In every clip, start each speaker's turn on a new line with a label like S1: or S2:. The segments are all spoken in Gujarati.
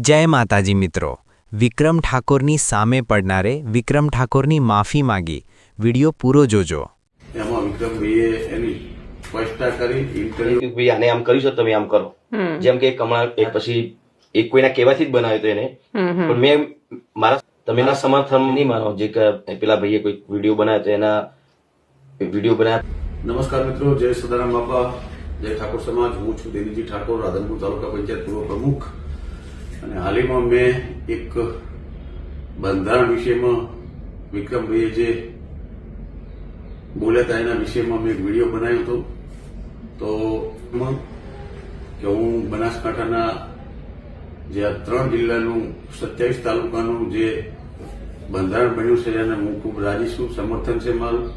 S1: જય માતાજી મિત્રો, વિક્રમ ઠાકોરની સામે પડનારે વિક્રમ ઠાકોરની માફી માંગી. વિડિયો પૂરો જોજો.
S2: એમાં વિક્રમભાઈએ એની સ્પષ્ટતા કરી ઇન્ટરવ્યુ
S3: કે ભાઈ આને આમ કર્યું છે તમે આમ કરો, જેમ કે કમળા એક પછી એક કોઈના કહેવાથી જ બનાવ્યો હતો એને, પણ મેં મારા તમે એના સમર્થન નહીં માનો. જે કે પેલા ભાઈએ કોઈ વિડીયો બનાવ્યો તો એના વિડીયો બનાવ્યા.
S2: નમસ્કાર મિત્રો, જય સદારામ બાપા, જય ઠાકોર સમાજ. હું છું દેવીજી ઠાકોર, રાધનપુર તાલુકા પંચાયત પૂર્વ પ્રમુખ. અને હાલમાં મેં એક બંધારણ વિષયમાં વિક્રમભાઈએ જે બોલ્યા હતા એના વિષયમાં મેં એક વિડીયો બનાવ્યો હતો. તો કે હું બનાસકાંઠાના જે આ 3 જિલ્લાનું 27 તાલુકાનું જે બંધારણ બન્યું છે એને હું ખૂબ રાજી છું, સમર્થન છે મારું.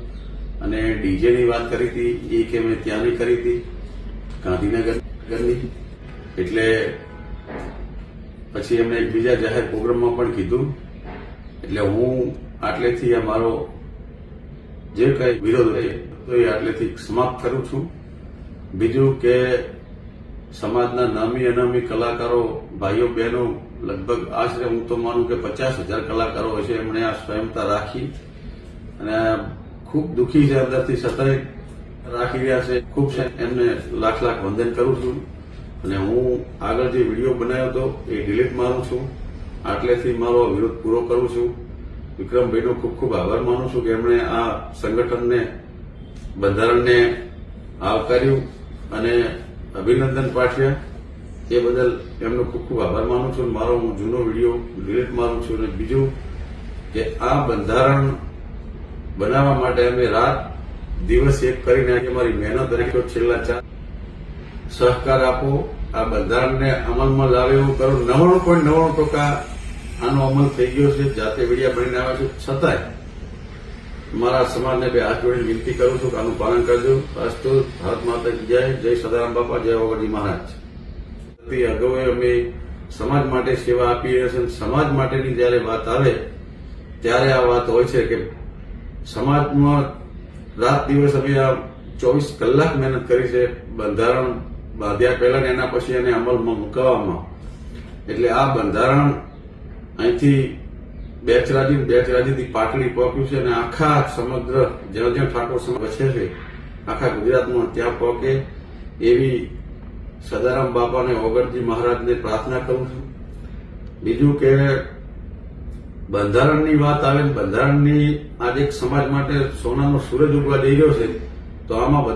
S2: અને ડીજેની વાત કરી હતી એ કે મેં ત્યાંની કરી હતી, ગાંધીનગરની. એટલે પછી એમને એક બીજા જાહેર પ્રોગ્રામમાં પણ કીધું. એટલે હું આટલેથી આ મારો જે કઈ વિરોધ હોય તો એ આટલેથી સમાપ્ત કરું છું. બીજું કે સમાજના નામી અનામી કલાકારો ભાઈઓ બહેનો લગભગ આશરે હું તો માનું કે 50,000 કલાકારો હશે, એમણે આ સ્વયંતા રાખી અને ખૂબ દુઃખી છે અંદરથી, છતાંય રાખી રહ્યા છે. ખૂબ એમને લાખ લાખ વંદન કરું છું. અને હું આગળ જે વિડીયો બનાવ્યો હતો એ ડિલીટ મારું છું. આટલેથી મારો વિરોધ પૂરો કરું છું. વિક્રમભાઈનો ખૂબ ખૂબ આભાર માનું છું કે એમણે આ સંગઠનને, બંધારણને આવકાર્યું અને અભિનંદન પાઠવ્યા. એ બદલ એમનો ખૂબ ખૂબ આભાર માનું છું. મારો હું જૂનો વિડીયો ડિલીટ મારું છું. અને બીજું કે આ બંધારણ બનાવવા માટે અમે રાત દિવસ એક કરીને મારી મહેનત અને છેલ્લા 4 સહકાર આપો, આ બંધારણને અમલમાં લાવે એવું કરો. 99.99% આનો અમલ થઈ ગયો છે, જાતે વિડિયા બનીને આવે છે. છતાંય મારા સમાજને બે હાથ જોડીને વિનંતી કરું છું કે આનું પાલન કરજો. અસ્તુ. ભારત માતા જય. જય સદારામ બાપા, જય ઓગણજી મહારાજ. અગાઉ અમે સમાજ માટે સેવા આપી રહ્યા છે. સમાજ માટેની જયારે વાત આવે ત્યારે આ વાત હોય છે કે સમાજમાં રાત દિવસ અમે આ 24 કલાક મહેનત કરી છે બંધારણ બાંધ્યા પહેલા ને એના પછી એને અમલમાં મૂકવામાં. એટલે આ બંધારણ અહીંથી બેચરાજીથી પાટડી પહોંચ્યું છે અને આખા સમગ્ર જ્યાં જ્યાં ઠાકોર સમાજ વસે છે આખા ગુજરાતમાં ત્યાં પહોંચે એવી સદારામ બાપા અને ઓગણજી મહારાજને પ્રાર્થના કરું છું. બીજું કે બંધારણની વાત આવે, બંધારણની આજે એક સમાજ માટે સોનાનો સૂરજ ઉગવા જઈ રહ્યો છે. તો આમાં